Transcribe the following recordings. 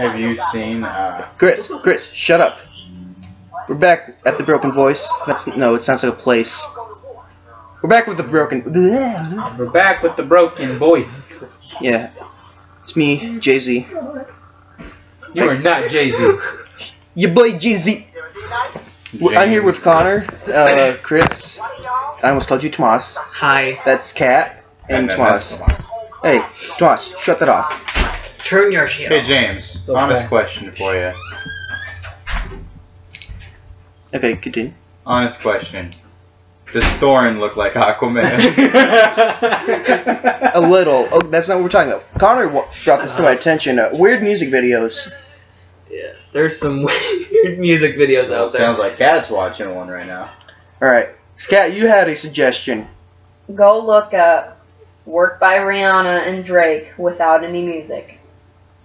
Have you seen, Chris, shut up. We're back at the Broken Voice. No, it sounds like a place. We're back with the Broken... We're back with the Broken Voice. Yeah. It's me, Jay-Z. You are not Jay-Z. Your boy Jay-Z. I'm here with Connor, Chris. I almost called you Tomas. Hi. That's Kat and Tomas. Hey, Tomas, shut that off. Turn your shit Hey off. James, honest question for you. Okay, continue. Honest question. Does Thorin look like Aquaman? A little. Oh, that's not what we're talking about. Connor brought this to my attention. Weird music videos. Yes, there's some weird music videos out there. Sounds like Kat's watching one right now. Alright. Kat, you had a suggestion. Go look up Work by Rihanna and Drake without any music.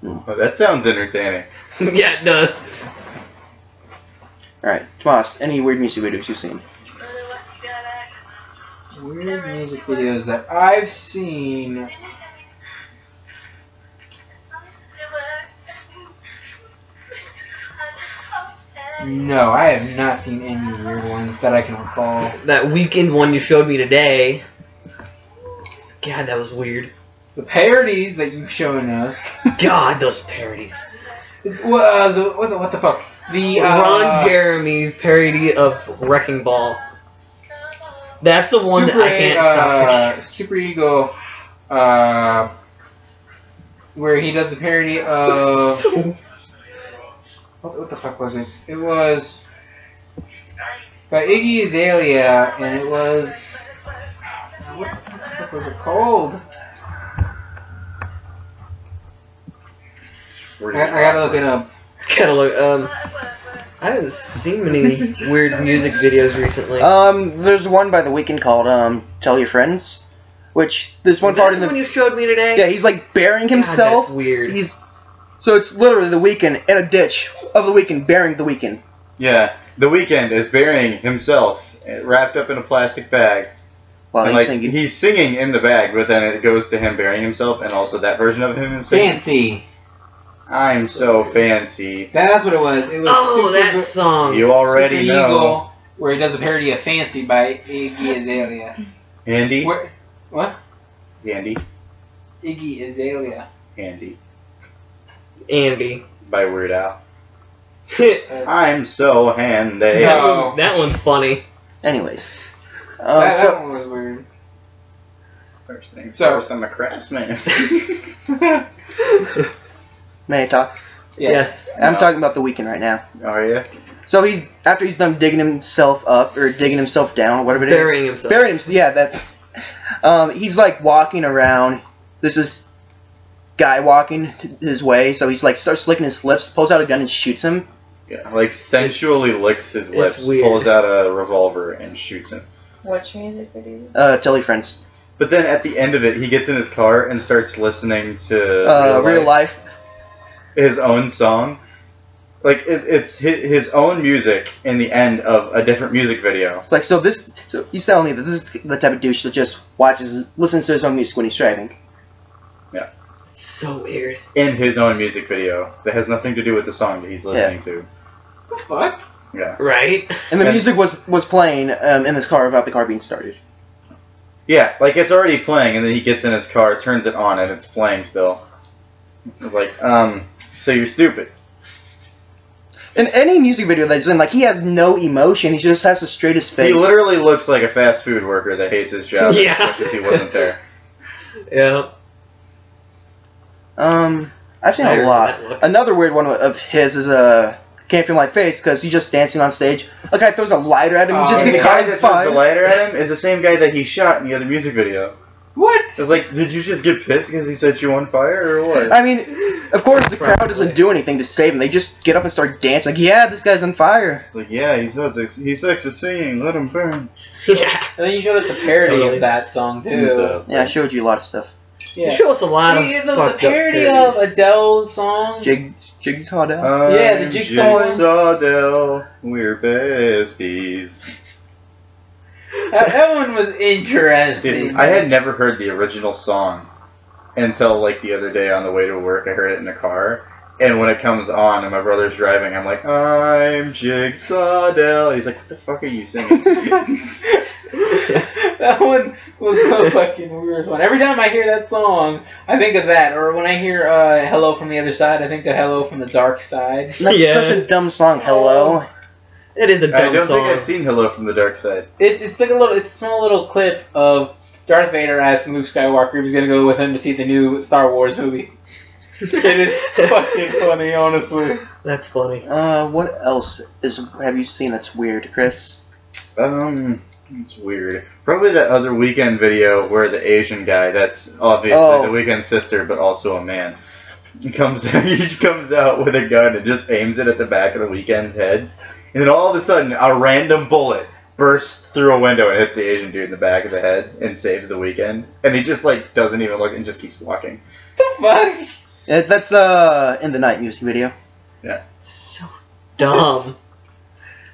Well, that sounds entertaining. Yeah, it does. Alright, Tomas, any weird music videos you've seen? Weird music videos that I've seen. No, I have not seen any weird ones that I can recall. That weekend one you showed me today. God, that was weird. The parodies that you've shown us. God, those parodies. What the fuck? The Ron Jeremy's parody of Wrecking Ball. That's the one that I can't stop. Super Ego, where he does the parody of. What the fuck was it? It was by Iggy Azalea, and it was. What the fuck was it called? I gotta look it up. Gotta look. I haven't seen many weird music videos recently. There's one by The Weeknd called Tell Your Friends, which there's one Is that part in the the one you showed me today. yeah, he's like burying God, himself. that's weird. So it's literally The Weeknd in a ditch of The Weeknd burying The Weeknd. Yeah, The Weeknd is burying himself wrapped up in a plastic bag. While And he's like, singing. he's singing in the bag, but then it goes to him burying himself, and also that version of him is singing. Fancy. I'm so fancy. That's what it was. It was Oh, Super that song. You already Super know. Eagle, where he does the parody of Fancy by Iggy Azalea. Andy? What? Andy? Iggy Azalea. Andy. Andy. By Weird Al. Uh, I'm so handy. No. That one's funny. Anyways. that one was weird. First things So- first, I'm a craftsman. May I talk? Yes. I'm talking about The Weeknd right now. Are you? So after he's done digging himself up or digging himself down, whatever it is. Burying himself. Burying himself. Yeah, that's. He's like walking around. There's this guy walking his way, so he's like starts licking his lips, pulls out a gun and shoots him. Yeah, like sensually licks his lips, weird. pulls out a revolver, and shoots him. Which music video? Tell your friends. But then at the end of it, he gets in his car and starts listening to Real life. his own song. Like it's his own music in the end of a different music video. It's like so he's telling me that this is the type of douche that just listens to his own music when he's driving. Yeah. So weird. In his own music video that has nothing to do with the song that he's listening to. What? Yeah. Right? And the music was playing in his car without the car being started. Yeah, like it's already playing, and then he gets in his car, turns it on, and it's playing still. It's like, so you're stupid. In any music video that he's in, like he has no emotion. He just has the straightest face. He literally looks like a fast food worker that hates his job Yeah. as much as he wasn't there. Yeah. I've seen I a remember lot. that look. Another weird one of his is Can't Feel My Face because he's just dancing on stage. A guy throws a lighter at him. He just And the gets guy caught that on throws fire. the lighter at him is the same guy that he shot in the other music video. What? It's like, did you just get pissed because he set you on fire, or what? I mean, of course the crowd doesn't do anything to save him. They just get up and start dancing. Like, yeah, this guy's on fire. It's like, yeah, he sucks at singing, let him burn. Yeah. And then you showed us the parody Totally. of that song too. Yeah, I showed you a lot of stuff. You show us a lot of the fucked parody up of parodies. Adele's song. Jigsaw down. Yeah, the Jigsaw one. Jigsaw Dell, we're besties. That one was interesting. Dude, I had never heard the original song until like the other day on the way to work. I heard it in the car, And when it comes on and my brother's driving, I'm like, I'm Jigsaw Dell. He's like, what the fuck are you singing? That one was a fucking weird one. Every time I hear that song, I think of that. Or when I hear Hello from the Other Side, I think of Hello from the Dark Side. That's Yeah. such a dumb song. Hello. It is a I dumb don't song. think I've seen Hello from the Dark Side. It's like it's a small little clip of Darth Vader asking Luke Skywalker if he's gonna go with him to see the new Star Wars movie. It is fucking funny, honestly. That's funny. What else have you seen that's weird, Chris? It's weird. Probably that other Weekend video where the Asian guy, that's obviously the Weekend's sister, but also a man, he comes out with a gun and just aims it at the back of the Weekend's head, and then all of a sudden a random bullet bursts through a window and hits the Asian dude in the back of the head and saves the Weekend, and he just like doesn't even look and just keeps walking. What the fuck? That's In the Night music video. So dumb.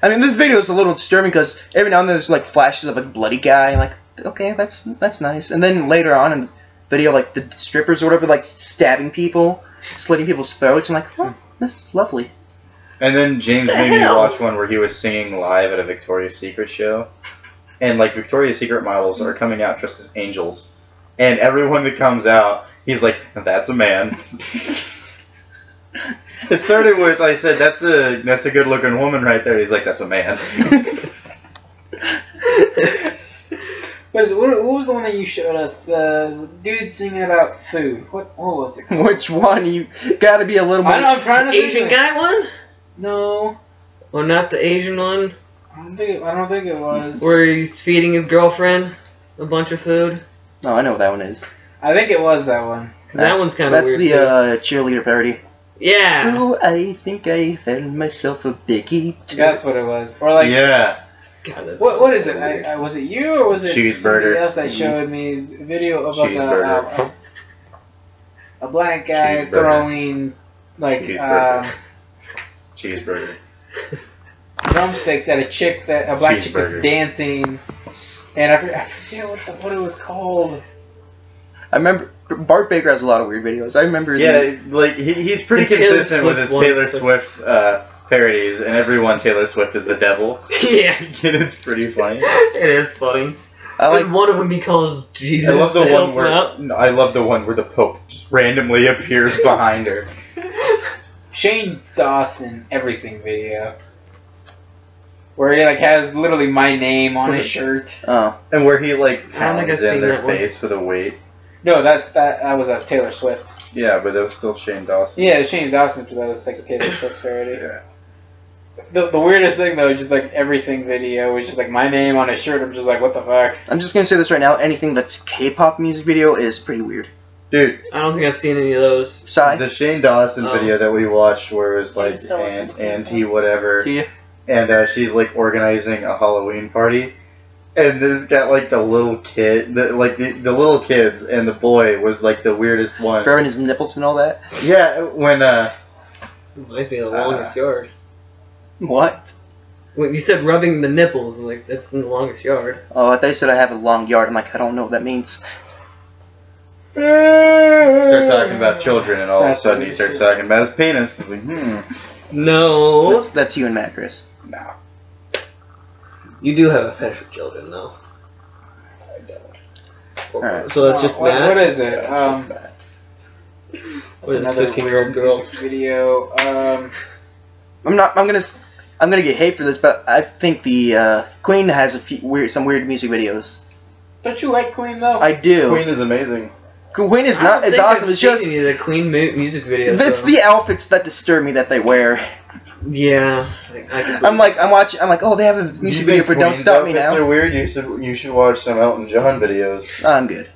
I mean, this video is a little disturbing because every now and then there's like flashes of a bloody guy. I'm like, okay, that's nice. And then later on in the video, like the strippers or whatever, like stabbing people, slitting people's throats. I'm like, oh, that's lovely. And then James The made me hell? watch one where he was singing live at a Victoria's Secret show. And like Victoria's Secret models are coming out dressed as angels. And everyone that comes out, he's like, that's a man. It started with, I said, that's a good looking woman right there. He's like, that's a man. What was the one that you showed us? The dude singing about food. What was it called? Which one? You gotta be a little more. I know, I'm trying to The Asian think of it. guy one? No, Or not the Asian one? I don't think it was. Where he's feeding his girlfriend a bunch of food? No, I know what that one is. I think it was that one. 'Cause that one's kind of That's weird. the too. cheerleader parody. Yeah. Oh, I think I found myself a biggie. That's what it was. Or like, Yeah. God, that's what is so it? weird. Was it you or was it Cheeseburger. somebody else that showed me a video of like Cheeseburger. a black guy Cheeseburger. throwing like Cheeseburger. Cheeseburger. drumsticks at a black chick that's Cheeseburger. dancing, and I forget what it was called. I remember Bart Baker has a lot of weird videos. I remember. Yeah, like he's pretty The Taylor consistent with his Swift Taylor ones. Swift parodies, and everyone Taylor Swift is the devil. Yeah. And it's pretty funny. It is funny. I like. And one of them he calls Jesus I love the to help one him out. where I love the one where the Pope just randomly appears behind her. Shane Dawson everything video, where he like has literally my name on his shirt. Oh, And where he like I don't think pounds I've in seen their that one. face with a weight. No, that was a Taylor Swift. Yeah, but that was still Shane Dawson. Yeah, Shane Dawson, but that was like a Taylor Swift parody. Yeah. The weirdest thing though, just like everything video was just like my name on his shirt. I'm just like, what the fuck? I'm just gonna say this right now. Anything that's K-pop music video is pretty weird. Dude, I don't think I've seen any of those. Sigh. the Shane Dawson Oh. video that we watched where it was like He's so Auntie whatever, Do you? and she's like organizing a Halloween party, and this got like the little kid, the little kids, and the boy was like the weirdest one. Grabbing his nipples and all that. Yeah, when It might be the longest yard. What? When you said rubbing the nipples, I'm like, that's in the longest yard. Oh, I thought you said I have a long yard. I'm like, I don't know what that means. start talking about children, and all of a That's sudden what he it starts is. talking about his penis. It's like, No. That's you and Matt, Chris. no. You do have a fetish for children, though. I don't. Alright. So that's just Matt? What is it? It's just Matt. With That's the another 15-year-old weird girls. music video. I'm gonna get hate for this, but I think the Queen has some weird music videos. Don't you like Queen though? I do. Queen is amazing. Queen is I not. don't It's think awesome. I've It's seen just any of the Queen music videos. it's though. the outfits that disturb me that they wear. Yeah. I can I'm like, I'm like, oh, they have a music You video think for "Don't Queen's Stop Me outfits Now." are weird. You should watch some Elton John videos. I'm good,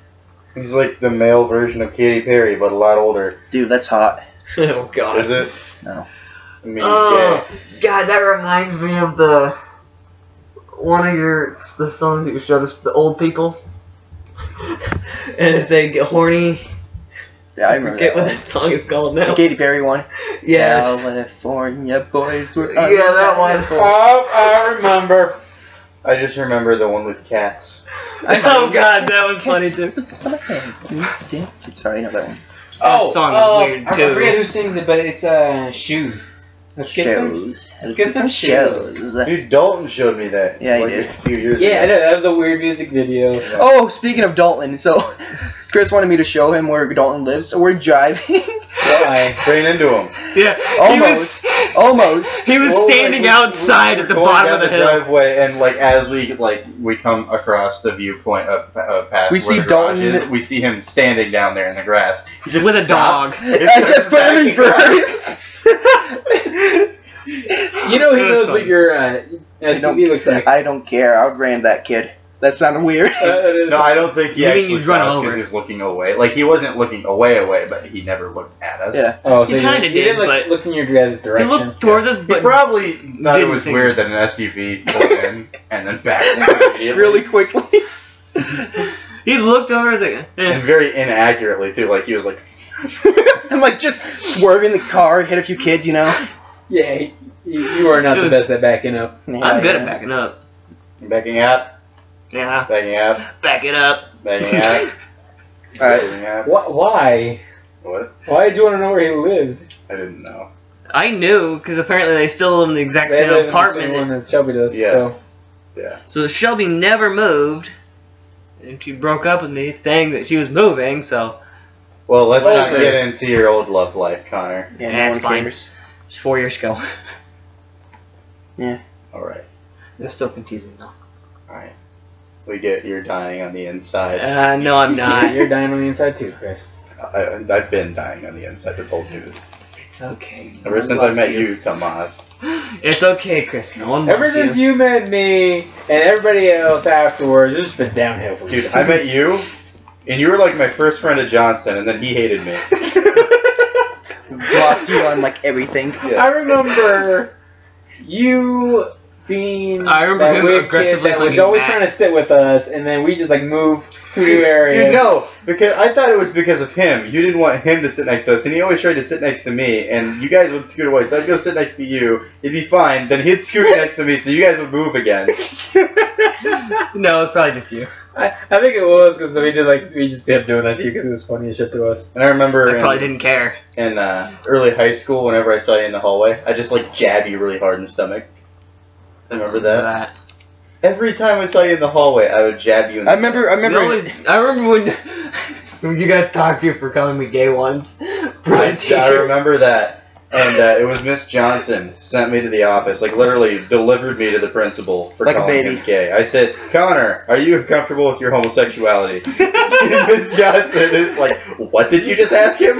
He's like the male version of Katy Perry, but a lot older. dude. That's hot. Oh God. Is it? No. I mean, Oh God, that reminds me of the one of the songs that you showed us, the old people. And as they get horny, Yeah, I I remember forget that what one. that song is called The now. Katy Perry one. Yes. California boys were. Yeah, that one. Oh, I remember. I just remember the one with cats. Oh God, that was funny too. Sorry, I know that one. Oh, song is weird I too. forget who sings it, but it's Shoes. Let's get some shows. Dude, Dalton showed me that. Yeah, he like, did. a few years Yeah, I ago. know, that was a weird music video. Oh, speaking of Dalton, so Chris wanted me to show him where Dalton lives, so we're driving. Why? Ran into him. Yeah, Almost. Almost. He was Well, standing like, outside we're at the going bottom down of the the hill. driveway, and like as we come across the viewpoint of past We where see the garage Dalton- is, we see him standing down there in the grass. He just With a stops dog. and I starts just put him in backing up. first. You know he That's knows funny. what your SUV looks like. I don't care. I outran that kid. That sounded weird. No, I don't think he You mean actually you'd run saw us over? because he's looking away. Like he wasn't looking away, but he never looked at us. Yeah. Oh, so He kinda you did, didn't but- look in your guys' He direction. looked towards us, He but probably thought it didn't was think- weird that an SUV pulled in and then backed immediately. Really quickly. he looked over the. And very inaccurately too. Like he was like, I'm like just swerving the car, hit a few kids, you know. Yeah, you are not It the was- best at backing up. I'm good at backing up. backing up, Yeah, backing up, back it up. backing up, Alright. backing up. Why? What? Why did you want to know where he lived? I didn't know. I knew because apparently they still live in the exact They same live in the apartment. same one as Shelby does. Yeah. So. Yeah. So Shelby never moved, and she broke up with me saying that she was moving. So Well, let's Well, not get Chris. into your old love life, Connor. Yeah, Yeah, no it's one fine. cares. it's 4 years ago. All right. It's still confusing though. All right. We get you're dying on the inside. No, I'm not. You're dying on the inside too, Chris. I've been dying on the inside. That's old news. It's okay. No Ever one since I loves met you, Tomas. It's okay, Chris. No one Ever loves since you met me and everybody else afterwards, it's just been downhill for you. Dude, I met you, and you were like my first friend at Johnston, and then he hated me. Blocked you on like everything. Yeah. I remember you being I remember that him weird aggressively kid that was hugging always Matt. trying to sit with us, and then we just like moved to a new area. Dude, no, because I thought it was because of him. You didn't want him to sit next to us, and he always tried to sit next to me, and you guys would scoot away. So I'd go sit next to you, it'd be fine. Then he'd scoot next to me, so you guys would move again. No, it's probably just you. I think it was because we just kept doing that to you because it was funny as shit to us. And I remember I probably didn't care. in early high school, whenever I saw you in the hallway, I just like jab you really hard in the stomach. Remember that? Every time I saw you in the hallway, I would jab you in the I remember. I remember when you got talked to for calling me gay once. I remember that. And it was Miss Johnson sent me to the office, like literally delivered me to the principal for Like a calling baby. him gay. I said, Connor, are you comfortable with your homosexuality? And Miss Johnson is like, what did you just ask him?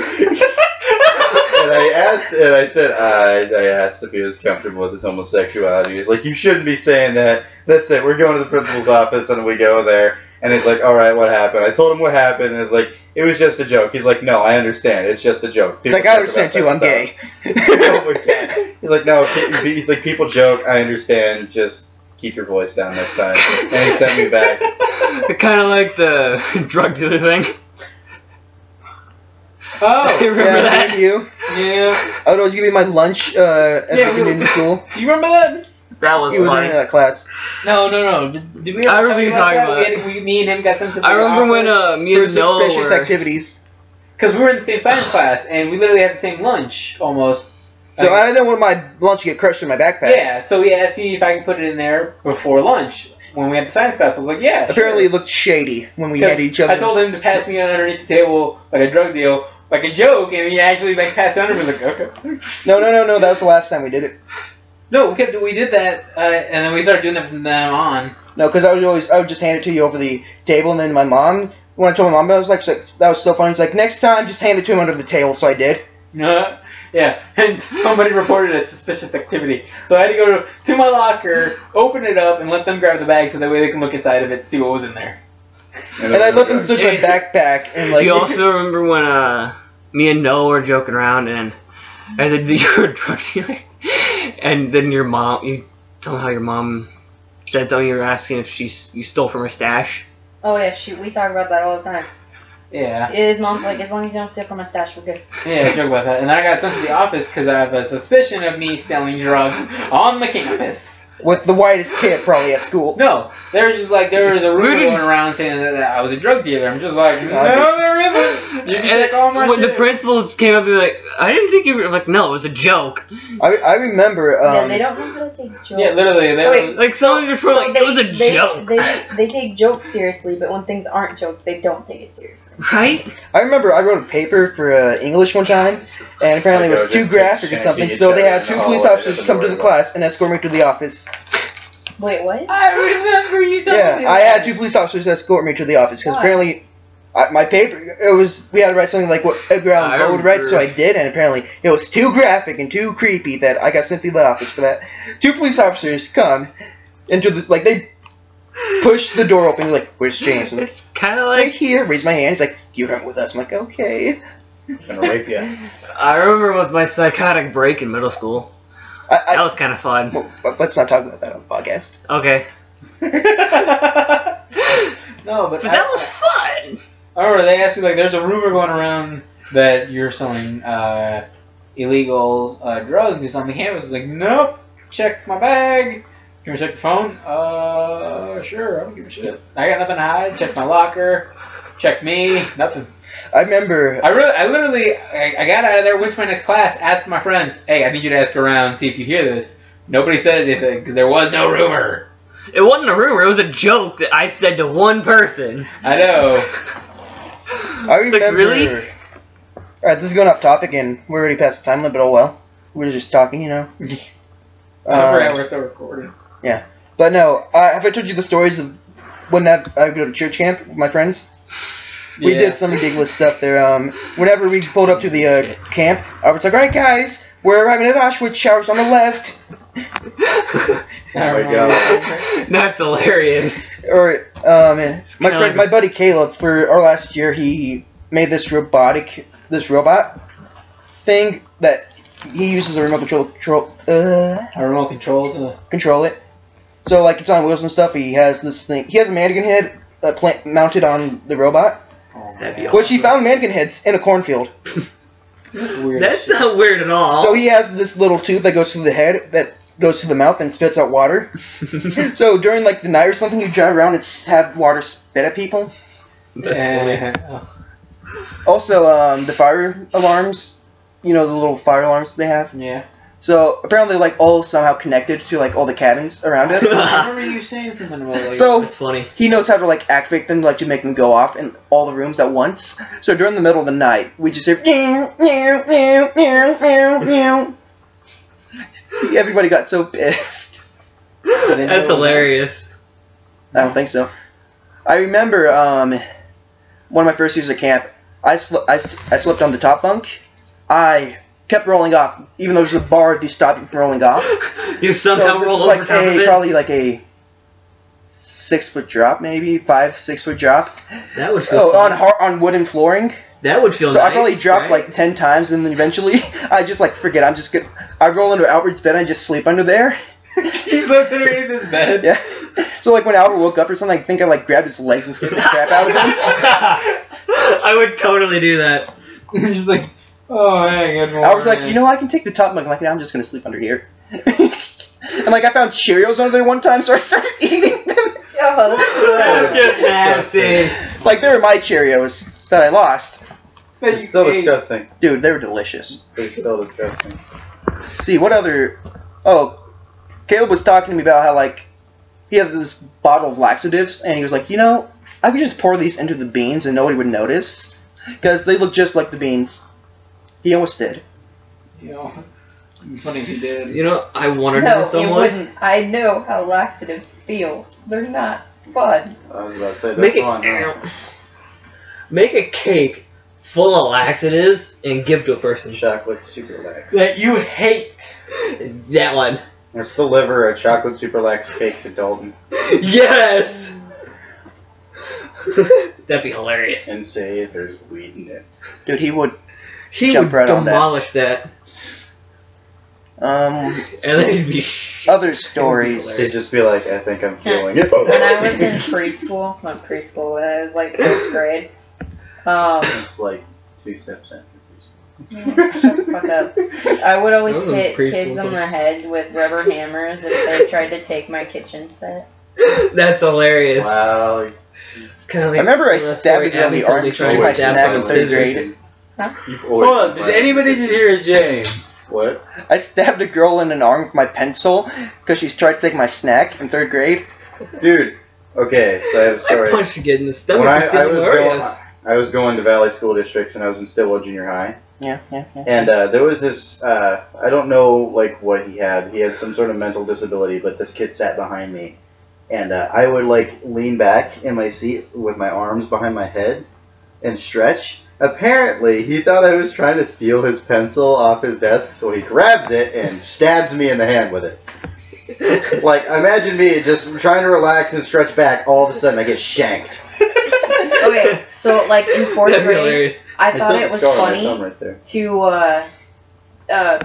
And I said, I asked if he was comfortable with his homosexuality. He's like, you shouldn't be saying that. That's it. We're going to the principal's office, and we go there. And it's like, all right, what happened? I told him what happened, and it's like, it was just a joke. He's like, no, I understand. It's just a joke. It's like, I understand too. I'm gay. He's like, no. He's like, people joke. I understand. Just keep your voice down next time. And he sent me back. Kind of like the drug dealer thing. Oh, You remember Yeah, that? thank you. yeah. I would always give me my lunch at Yeah, the community school. Do you remember that? That was He was in funny. that class. No. Did we ever I remember tell you about talking that? about Me and him got sent to the I remember when me For and Noah suspicious were. activities. because we were in the same science class and we literally had the same lunch almost. So I didn't want my lunch to get crushed in my backpack. Yeah, so he asked me if I could put it in there before lunch when we had the science class. I was like, yeah. Apparently, sure. it looked shady when we 'Cause had each other. I told him to pass me underneath the table like a drug deal, like a joke, and he actually like passed it under me. I was like, okay. No. That was the last time we did it. No, we did that, and then we started doing that from then on. No, because I would just hand it to you over the table, and then my mom, when I told my mom, I was like, that was so funny. She's like, next time, just hand it to him under the table. So I did. Yeah, and somebody reported a suspicious activity. So I had to go to my locker, open it up, and let them grab the bag so that way they can look inside of it and see what was in there. And I looked and searched my backpack, and like. Do you also remember when me and Noah were joking around and then you were a drug dealer, and then you tell me how your mom said something. You were asking if you stole from her stash. Oh yeah, shoot, we talk about that all the time. Yeah. His mom's like, as long as you don't steal from my stash, we're good. Yeah, joke about that. And then I got sent to the office because I have a suspicion of me selling drugs on the campus. With the whitest kid probably at school. No, there was just like there was a rumor going around saying that I was a drug dealer. I'm just like, no, there isn't. You can take all my when shit. the principals came up and be like, I didn't think you were like, no, it was a joke. I remember. Yeah, they don't know how to take jokes. Yeah, literally. Wait, Like some of your friends, like it was a joke, They take jokes seriously, but when things aren't jokes, they don't take it seriously. right? I remember I wrote a paper for English one time, and apparently it was too graphic or something, so they had 2 police officers come to the class and escort me to the office. Wait, what? I remember you telling me Yeah, I had 2 police officers escort me to the office, because Why? apparently my paper, we had to write something like what Edgar Allan Poe would write, so I did, and apparently it was too graphic and too creepy that I got sent to the office for that. 2 police officers come into this, like, they push the door open, like, where's James? I'm like, It's kind of right like here, raise my hand, he's like, you come with us. I'm like, okay. Gonna rape you. I remember with my psychotic break in middle school. That was kind of fun. Well, let's not talk about that on the podcast. Okay, No, but that was fun. I remember they asked me like, there's a rumor going around that you're selling illegal drugs on the campus. I was like, nope. Check my bag. Can we check your phone? Sure. I don't give a shit. I got nothing to hide. Check my locker. Check me. Nothing. I remember. I literally got out of there. Went to my next class. Asked my friends, hey, I need you to ask around, see if you hear this. Nobody said anything because there was no rumor. It wasn't a rumor. It was a joke that I said to one person. I know. I remember. It's like, really? Alright, this is going off topic, and we're already past the time limit. Oh well. We're just talking, you know. I forgot we're still recording. But no, have I told you the stories of when I go to church camp with my friends? We did some ridiculous stuff there. Whenever we pulled up to the camp, I was like, alright guys, we're arriving at Auschwitz, showers on the left. Oh my God. That's hilarious. Or, my buddy Caleb, for our last year, he made this robot thing that he uses a remote control control it. So like it's on wheels and stuff. He has this thing. He has a mannequin head mounted on the robot. That'd be Which he found mannequin heads in a cornfield. That's weird. That's not weird at all. So he has this little tube that goes through the head that goes to the mouth and spits out water. So during like the night or something, you drive around and have water spit at people. That's funny. Also, the fire alarms. You know the little fire alarms they have. Yeah. So apparently, like all somehow connected to like all the cabins around us. I remember you saying something about like. So That's funny. he knows how to like activate them, like to make them go off in all the rooms at once. So during the middle of the night, we just hear meow, meow, meow, meow, meow, meow. Everybody got so pissed. That's hilarious. I don't think so. I remember one of my first years at camp. I slept on the top bunk. I kept rolling off, even though there's a bar to stop you from rolling off. You somehow this roll is over like top of it. probably like a 6-foot drop, maybe 5-6 foot drop. That would feel. Oh, fun. on wooden flooring. That would feel So nice. I probably dropped right? like 10 times, and then eventually I just like forget. I'm just good. I roll into Albert's bed and I just sleep under there. He slept underneath his bed. Yeah. So like when Albert woke up or something, I think I like grabbed his legs and scared the crap out of him. I would totally do that. Just like, oh hey, good morning. I was like, you know, I can take the top bunk. I'm like, no, I'm just gonna sleep under here. And like I found Cheerios under there one time, so I started eating them. Oh, That's just nasty. Like they were my Cheerios that I lost. It's still disgusting. Dude, they were delicious. It's still disgusting. See, what other... Oh, Caleb was talking to me about how, like, he had this bottle of laxatives, and he was like, you know, I could just pour these into the beans and nobody would notice, because they look just like the beans. He almost did. You know, it'd be funny if he did. You know, I wondered no, if you someone. wouldn't. I know how laxatives feel. They're not fun. I was about to say Make that's it. fun. Huh? Make a cake full of laxatives and give to a person. Chocolate super lax. That you hate. That one. Let's deliver a chocolate super lax cake to Dalton Yes. That'd be hilarious. and say there's weed in it. Dude, he would... He Jump would right on that. demolish that. And And then he'd be. other stories. They'd just be like, I think I'm feeling it. When I was in preschool, not preschool, when I was like first grade, It's like 2 steps after preschool. Shut the fuck up. I would always Those are hit preschool kids on the songs. head with rubber hammers if they tried to take my kitchen set. That's hilarious. Wow. It's kind of I like remember I the stabbed a story girl in Abby the told arm me for trying to my stab snack someone in with 3rd scissors. grade. You've Hold always on, did anybody just hear James? What? I stabbed a girl in an arm with my pencil because she's tried to take my snack in 3rd grade. Dude, okay, so I have a I story. punched a kid in the stomach When for I stealing was Oreos. I was going to Valley School Districts and I was in Stillwell Junior High. Yeah. And there was this, I don't know like what he had. He had some sort of mental disability, but this kid sat behind me. And I would like lean back in my seat with my arms behind my head and stretch. Apparently, he thought I was trying to steal his pencil off his desk, so he grabs it and stabs me in the hand with it. Like, imagine me just trying to relax and stretch back, all of a sudden I get shanked. Okay, so like in 4th That'd be grade, hilarious. I thought still have it a was scar on my funny thumb right there. to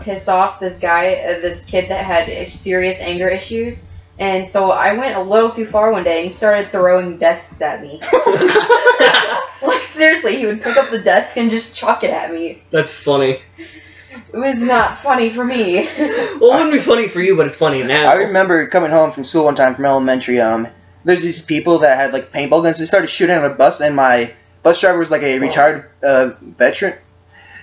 piss off this guy, this kid that had serious anger issues. And so I went a little too far one day and he started throwing desks at me. Like, seriously, he would pick up the desk and just chuck it at me. That's funny. It was not funny for me. Well, it wouldn't be funny for you, but it's funny now. I remember coming home from school one time from elementary. There's these people that had like paintball guns. They started shooting at a bus, and my bus driver was like a retired veteran.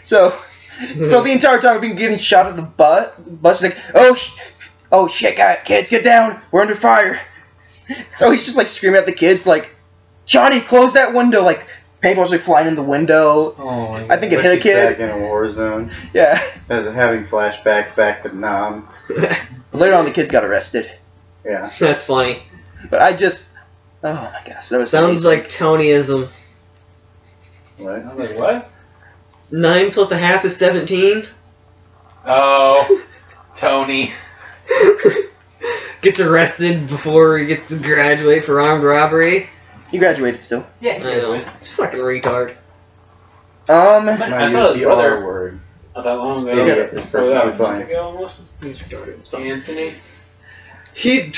So the entire time I've been getting shot at the bus is like, oh shit, kids, get down, we're under fire. So he's just like screaming at the kids like, Johnny, close that window. Like paintballs like flying in the window. Oh my God. I think it hit a He's back kid. in a war zone. Yeah. As having flashbacks back to Nam. Later on, the kids got arrested. Yeah. That's funny. But I just, oh my gosh, that was Sounds amazing. like Tonyism. What? I'm like, what? 9 plus a half is 17. Oh, Tony. Gets arrested before he gets to graduate for armed robbery. He graduated still. Yeah, I know. It's fucking retard. I I saw use his the brother. R word. Not that long ago. Yeah, it's Probably about a perfectly month fine. ago almost. He's retarded. It's fine. Anthony. He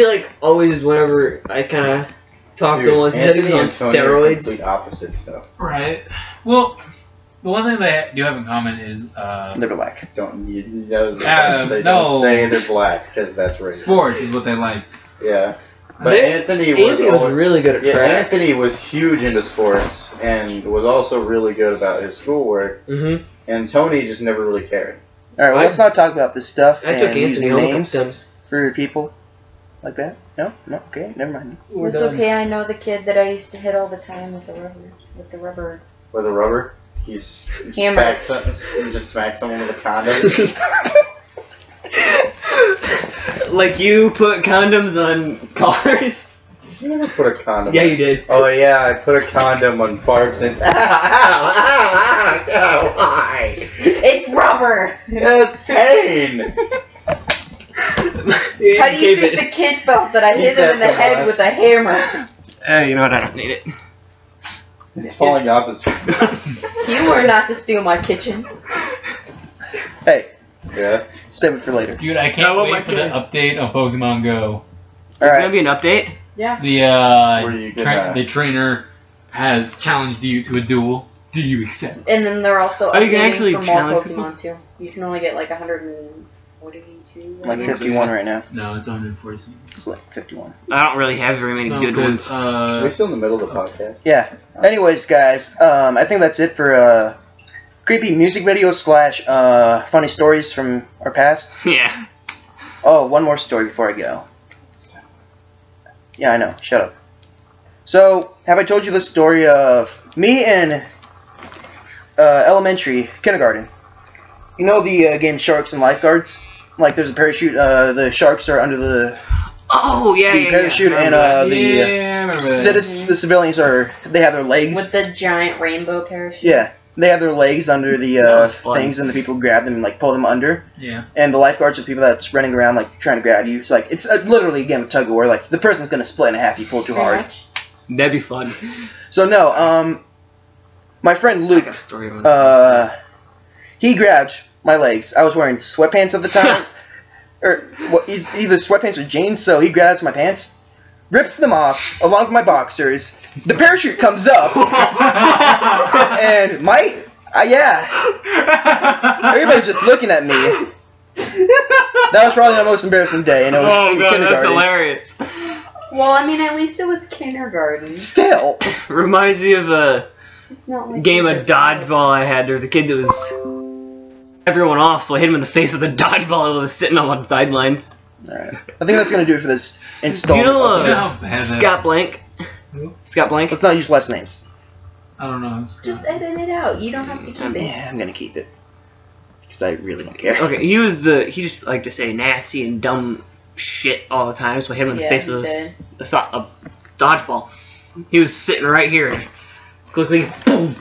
like always, whenever I kind of talked to him, once, he said he was on Anthony and Tony are steroids. complete opposite stuff. Right. Well, the one thing they do have in common is They're black. Don't you? That was say, no. Don't say they're black because that's racist. sports is what they like. Yeah. But They- Anthony was. Anthony was always- really good at yeah, track. Anthony was huge into sports and was also really good about his schoolwork. Mm-hmm. And Tony just never really cared. All right, well, let's not talk about this stuff I and took use Anthony new home a couple names times. for people like that. No, okay, never mind. It's okay, I know the kid that I used to hit all the time with the rubber. With a rubber, he's Hammer. just smacked someone with a condom. Like you put condoms on cars? You never put a condom. Yeah, you did. Oh yeah, I put a condom on Barb's and why? It's rubber! That's pain. How do you think the kid felt that I hit him in the head with a hammer? You know what? I don't need it. It's falling off his. You learned not to steal my kitchen. Hey, Yeah. save it for later. Dude, I I can't want my wait for the kids. update on Pokemon Go. All There's right. gonna be an update. Yeah. The Where you can, the trainer has challenged you to a duel. Do you accept? And then they're also Oh, you can updating actually for more challenge Pokemon too. You can only get like 142. I Like think. 51 right now. No, it's 140. It's like 51. I don't really have very many No, good ones. We're still in the middle of the podcast. Yeah. Anyways, guys, I think that's it for creepy music videos / funny stories from our past. Yeah. Oh, one more story before I go. Yeah, I know. Shut up. So, have I told you the story of me in elementary, kindergarten? You know the game Sharks and Lifeguards? Like, there's a parachute. The sharks are under the Oh yeah, yeah, parachute, yeah. and I remember that. the civilians they have their legs. With the giant rainbow parachute. Yeah, they have their legs under the That was fun. things, and the people grab them and like pull them under. Yeah. And the lifeguards are people that's running around like trying to grab you. It's like it's literally a game of tug of war. Like the person's gonna split in half. You pull too Pretty hard. much. That'd be fun. So no, my friend I Luke, got a story on he grabbed my legs. I was wearing sweatpants at the time, or either sweatpants or jeans. So he grabs my pants, rips them off along with my boxers. The parachute comes up, and Yeah. Everybody's just looking at me. That was probably my most embarrassing day, and it was in God, kindergarten. that's hilarious. Well, I mean, at least it was kindergarten. Still. Reminds me of a It's not like game of dodgeball I had. There was a kid that was everyone off, so I hit him in the face with a dodgeball and was sitting on the sidelines. Alright. I think that's gonna do it for this Do installment. you know You know how bad that- Scott Blank? Who? Scott Blank? Let's not use last names. I don't know. Just edit it out. You don't have to keep it. Yeah, I'm gonna keep it. Because I really don't care. Okay, he just liked to say nasty and dumb shit all the time, so I hit him in the Yeah, face he with did. a dodgeball. He was sitting right here, and quickly, boom!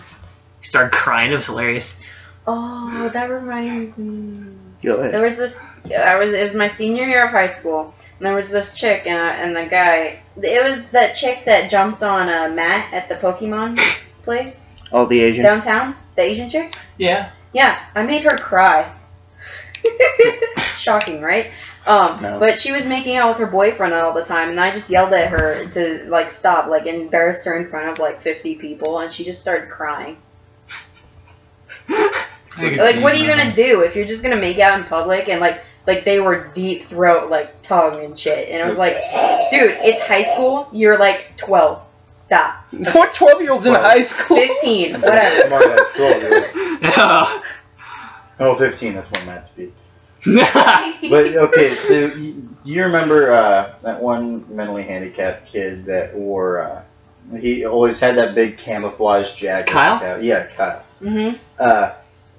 He started crying. It was hilarious. Oh, that reminds me. Go ahead. There was this. It was my senior year of high school, and there was this chick and the guy. It was that chick that jumped on a mat at the Pokemon place Oh, the Asian. downtown. The Asian chick. Yeah. Yeah, I made her cry. Shocking, right? No. But she was making out with her boyfriend all the time, and I just yelled at her to like stop, like embarrassed her in front of like 50 people, and she just started crying. Like, what are you gonna do if you're just gonna make out in public and like they were deep throat like tongue and shit, and it was like, dude, it's high school. You're like 12. Stop. What 12-year-olds in high school? 15. Whatever. Mark, that's 12. Yeah. Oh, 15, that's when Matt speaks. But, okay, so you remember that one mentally handicapped kid that wore, he always had that big camouflage jacket. Kyle? Yeah, Kyle. Mhm.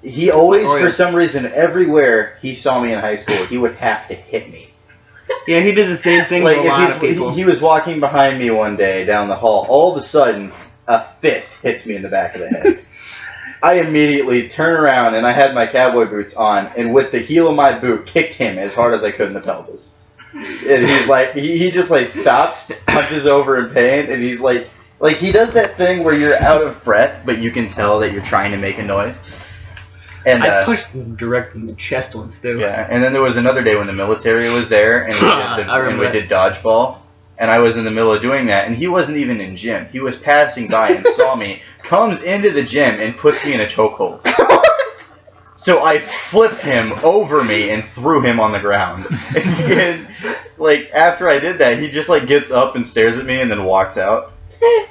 He always, for Oreos. some reason, everywhere he saw me in high school, he would have to hit me. Yeah, he did the same thing Like, to a lot of if people. he was walking behind me one day down the hall, all of a sudden, a fist hits me in the back of the head. I immediately turn around, and I had my cowboy boots on, and with the heel of my boot, kicked him as hard as I could in the pelvis. And he's like, he just like stops, punches over in pain, and he's like he does that thing where you're out of breath, but you can tell that you're trying to make a noise. And I pushed him direct in the chest once too. yeah, and then there was another day when the military was there, and we did dodgeball, and I was in the middle of doing that, and he wasn't even in gym. He was passing by and saw me, comes into the gym, and puts me in a chokehold. So I flipped him over me and threw him on the ground. And like, after I did that, he just like gets up and stares at me and then walks out.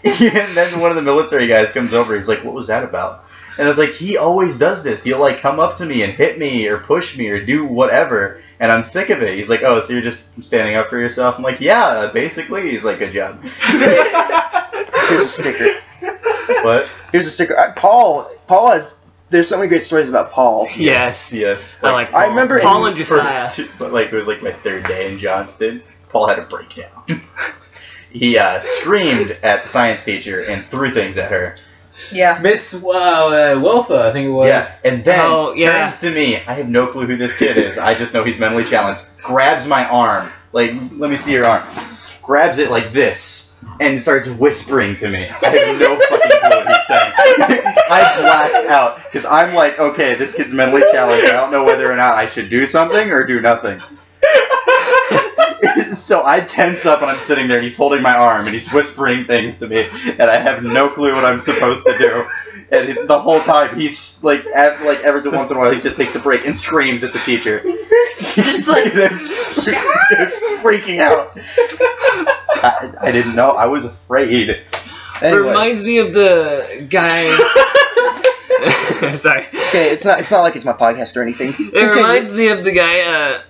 And then one of the military guys comes over, he's like, what was that about? And it's like, he always does this. He'll like come up to me and hit me or push me or do whatever, and I'm sick of it. He's like, oh, so you're just standing up for yourself? I'm like, yeah, basically. He's like, good job. Here's a sticker. What? Here's a sticker. Paul has. There's so many great stories about Paul. Yes. Yes. I like I remember Paul in and Josiah. But like, it was like my third day in Johnston. Paul had a breakdown. He screamed at the science teacher and threw things at her. Yeah. Miss Wilfa, I think it was. Yeah, and then yeah. turns to me. I have no clue who this kid is. I just know he's mentally challenged. Grabs my arm. Like, let me see your arm. Grabs it like this. And starts whispering to me. I have no fucking clue what he's saying. I blacked out. Because I'm like, okay, this kid's mentally challenged. I don't know whether or not I should do something or do nothing. So I tense up and I'm sitting there and he's holding my arm and he's whispering things to me and I have no clue what I'm supposed to do. And the whole time he's like, every once in a while he just takes a break and screams at the teacher. Just like, freaking out. I didn't know. I was afraid. Anyway. Reminds me of the guy. Sorry. Okay, it's not like it's my podcast or anything. It reminds me of the guy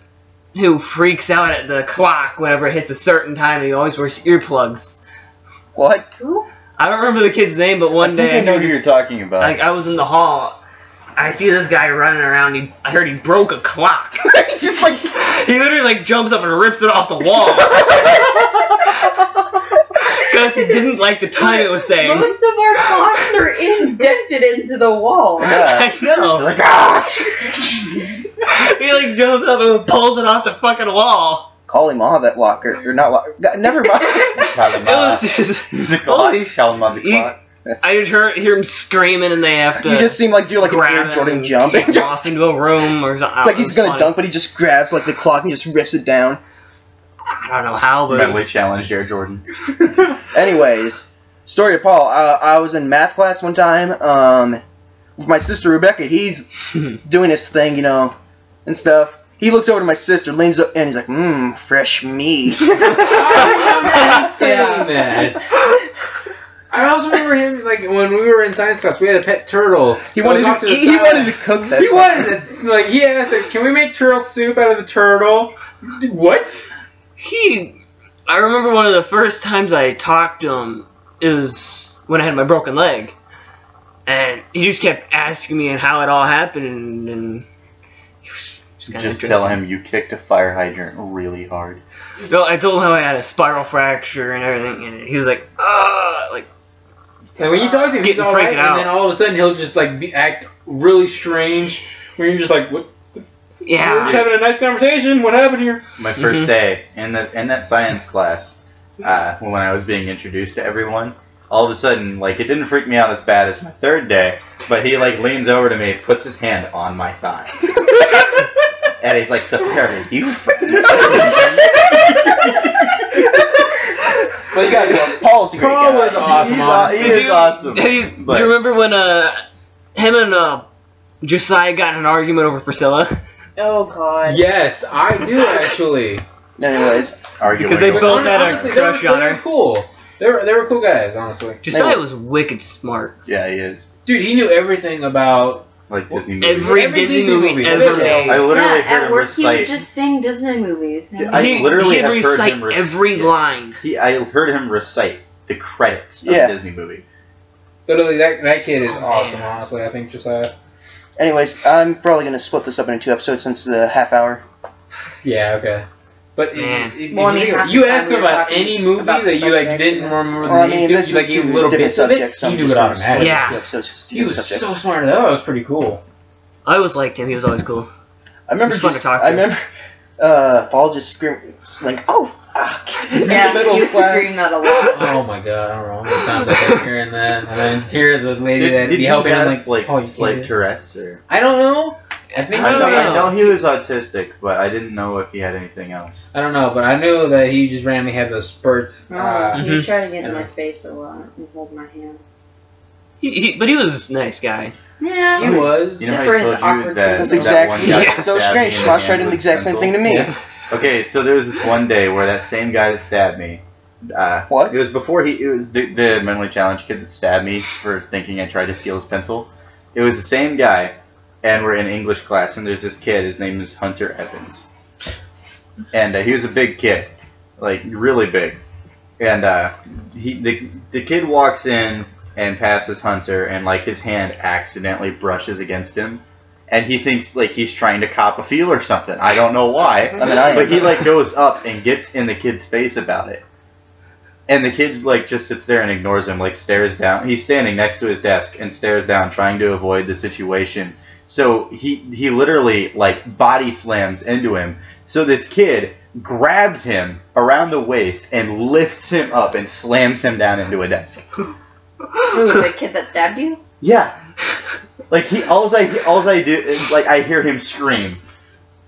who freaks out at the clock whenever it hits a certain time and he always wears earplugs. What? who? I don't remember the kid's name, but one day I know who you're talking about. Like, I was in the hall. I see this guy running around. I heard he broke a clock. He's just like He literally like jumps up and rips it off the wall. Because he didn't like the time it was saying. Most of our clocks are indented into the wall. Yeah. I know. Like, ah! He like jumps up and pulls it off the fucking wall. call him on that locker or not locker. Never mind. It was just holy. Tell him on the clock. I just hear him screaming, and they have to. You just seem like do like an grab Air him Jordan and jump. kick And him off just, into a room or something. it's like he's gonna funny. dunk, but he just grabs like the clock and just rips it down. I don't know how, but it Mentally was- challenged Air Jordan. Anyways, story of Paul. I was in math class one time. with my sister Rebecca, he's doing his thing, you know, and stuff. He looks over to my sister, leans up, and he's like, fresh meat. I'm saying that. I also remember him, like, when we were in science class, we had a pet turtle. He wanted to cook that. He wanted to, like, he asked, like, can we make turtle soup out of the turtle? What? I remember one of the first times I talked to him, it was when I had my broken leg. And he just kept asking me how it all happened, and he was just tell him you kicked a fire hydrant really hard. No, I told him how I had a spiral fracture and everything, and he was like, like. And when you talk to him, he's all right, and then all of a sudden he'll just like act really strange. When you're just like, what? Yeah. We're just having a nice conversation. What happened here? My first day in that science class, when I was being introduced to everyone, all of a sudden, like, it didn't freak me out as bad as my third day, but he like leans over to me, puts his hand on my thigh, and he's like, "So where are you from?" Well, you got Paul's a great guy. Paul was awesome. He is awesome. Do you remember when him and Josiah got in an argument over Priscilla? Oh God. Yes, I do actually. Anyways, because they both had a crush on her. They were cool. They were cool guys, honestly. Josiah was wicked smart. Yeah, he is. Dude, he knew everything about like Disney movies. Every Disney movie ever made. I literally heard at him work recite. he would just sing Disney movies. He'd recite every line. I heard him recite the credits of the Disney movie. Literally, that kid is awesome. Honestly, I think Josiah. Anyways, I'm probably gonna split this up into 2 episodes since the half hour. Yeah. Okay. But you asked him about any movie that you like didn't remember the name to, like you little bits of it, he knew it automatically. Yeah. He was so smart. That was pretty cool. I always liked him. He was always cool. I remember Paul just screamed like, "Oh, fuck!" Yeah, you scream that a lot. Oh my god, I don't know how many times I kept hearing that, and then just hear the lady that be helping him like Tourette's or I don't know. I know he was autistic, but I didn't know if he had anything else. I don't know, but I knew that he just randomly had those spurts. He tried to get in my face a lot and hold my hand. But he was a nice guy. Yeah, he was. You know how I told you that that's exactly. That's so strange. Ross tried to do the exact same thing to me. Yeah. Okay, so there was this one day where that same guy that stabbed me. What? It was before it was the mentally challenged kid that stabbed me for thinking I tried to steal his pencil. It was the same guy. And we're in English class, and there's this kid. His name is Hunter Evans, and he was a big kid, like really big. And the kid walks in and passes Hunter, and like his hand accidentally brushes against him, and he thinks like he's trying to cop a feel or something. I don't know why, but he like goes up and gets in the kid's face about it. And the kid like just sits there and ignores him, like stares down. He's standing next to his desk and stares down, trying to avoid the situation. So he literally like body slams into him. So this kid grabs him around the waist and lifts him up and slams him down into a desk. Who was the kid that stabbed you? Yeah. Like all I do is like I hear him scream.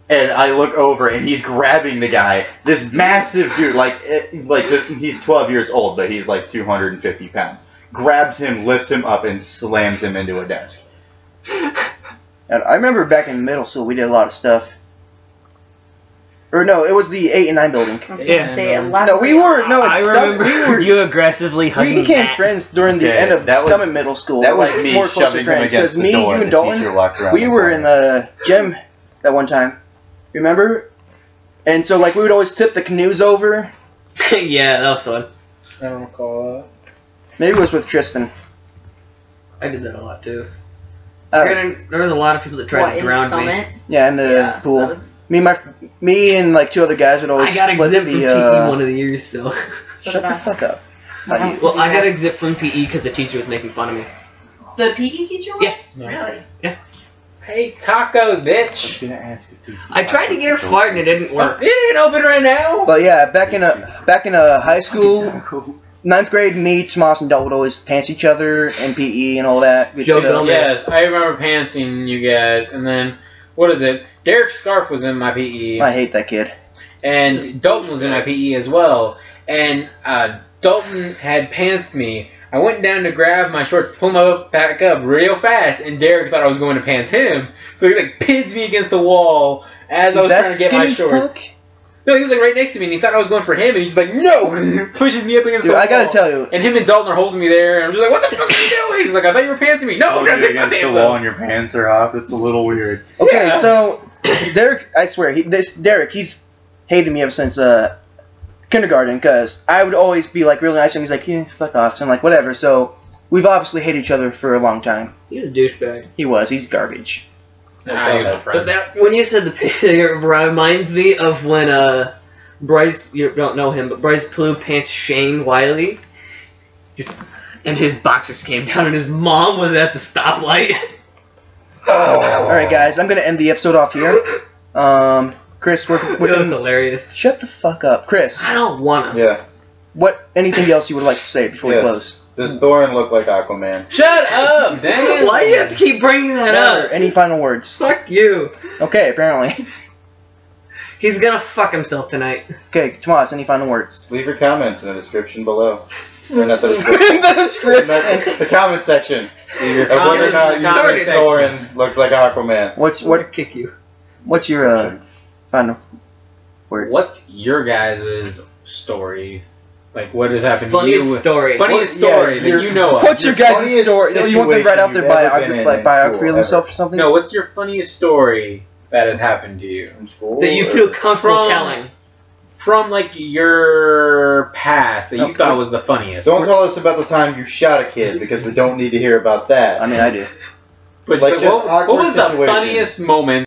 And I look over, and he's grabbing the guy. This massive dude, he's 12 years old, but he's like 250 pounds. Grabs him, lifts him up, and slams him into a desk. And I remember back in middle school, we did a lot of stuff. Or no, it was the 8 and 9 building. I was gonna say no, we were no. I remember you aggressively hugging. We became friends during the end of Summit Middle School. That was me more shoving him against the door. You and Dalton, we were in the gym that one time. Remember? And so, like, we would always tip the canoes over. Yeah, that was fun. I don't recall that. Maybe it was with Tristan. I did that a lot, too. There was a lot of people that tried to drown me. Yeah, in the pool. Me and, like, 2 other guys would always I got exempt from PE one of the years, so... Shut the fuck up. Well, I got exempt from PE because the teacher was making fun of me. The PE teacher was? Yeah. Really? Yeah. Hey, tacos, bitch! I tried to get her fired and it didn't work. It ain't open right now! But yeah, back in a high school, 9th grade, me, Tomas, and Del would always pants each other in PE and all that. Yes, I remember pantsing you guys, and then, what is it? Derek Scarf was in my PE. I hate that kid. And Dalton was in my PE as well. And Dalton had pantsed me. I went down to grab my shorts, to pull them back up real fast, and Derek thought I was going to pants him, so he like pins me against the wall as I was trying to get my shorts. Fuck? No, he was like right next to me, and he thought I was going for him, and he's like, no! Pushes me up against the wall. I gotta tell you. And him and Dalton are holding me there, and I'm just like, what the fuck are you doing? He's like, I thought you were pantsing me. No, I'm trying to take my against pants the wall off. and your pants are off. It's a little weird. Okay, Yeah. so Derek, I swear, Derek, he's hated me ever since kindergarten because I would always be like really nice to him. He's like, yeah, fuck off. So I'm like, whatever. So we've obviously hated each other for a long time. He's a douchebag. He's garbage. Nah, you're no friend. But that when you said the picture, it reminds me of when Bryce, you don't know him, but Bryce Plouffe pants Shane Wiley, and his boxers came down, and his mom was at the stoplight. All right, guys, I'm gonna end the episode off here. Chris, we're That was hilarious. shut the fuck up, Chris. I don't wanna. Yeah. What? Anything else you would like to say before we Yes. close? Does Thorin look like Aquaman? Shut up, damn. Why do you have to keep bringing that Tyler, up? any final words? Fuck you. Okay, apparently. He's gonna fuck himself tonight. Okay, Tomas, any final words? Leave your comments in the description below. Or not the description. The comment section. Your Of whether or not you comment think section. Thorin looks like Aquaman. What's I'm gonna what? kick you. What's your final words? What's your guys' story? Like, what has happened to Funniest you? story. Funniest What- yeah, story that your- you know of. What's your guys' funniest story? You want them to write out their situation you've ever been in biography school, of themselves or something? No, what's your funniest story that has happened to you? From school? That you or- feel comfortable From- telling. From, like, your past that you Okay. thought was the funniest. Don't tell us about the time you shot a kid because we don't need to hear about that. I mean, I do. But like, just, just what awkward was the situations. funniest moment